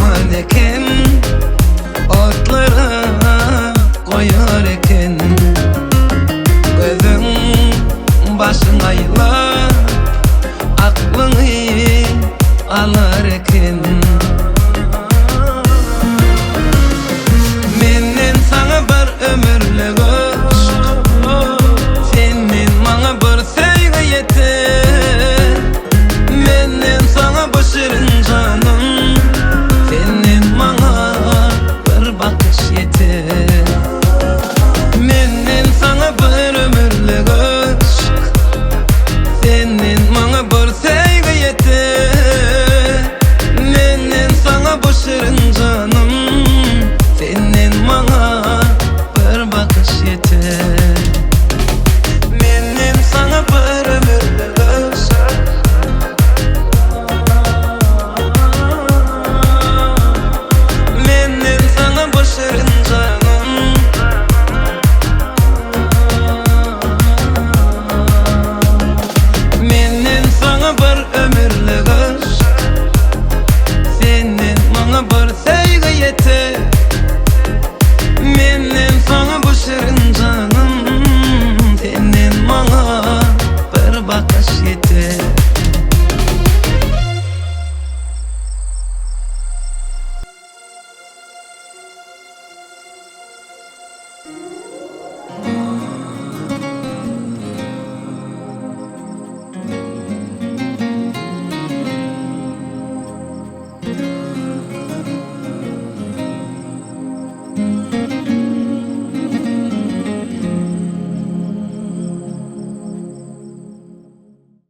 aman eken, otlara koyar eken. Gözün başın ayla, aklını alar eken. Menden sana bir ömürlük aşk, senin bana bir sevgi yeter. Menden sana bu şirin canım, senin bana bir bakış yeter. Menden sana bir ömürlük aşk, senin bana bir sevgi yeter. Menden sana bu şirin canım, senin bana bir bakış yeter. Menden sana bir ömürlük aşk, menden sana bu şirin canım. Menden sana bir ömürlük aşk, senin bana bir sevgi yeter. Menden sana bu şirin canım, senin bana bir bakış yeter.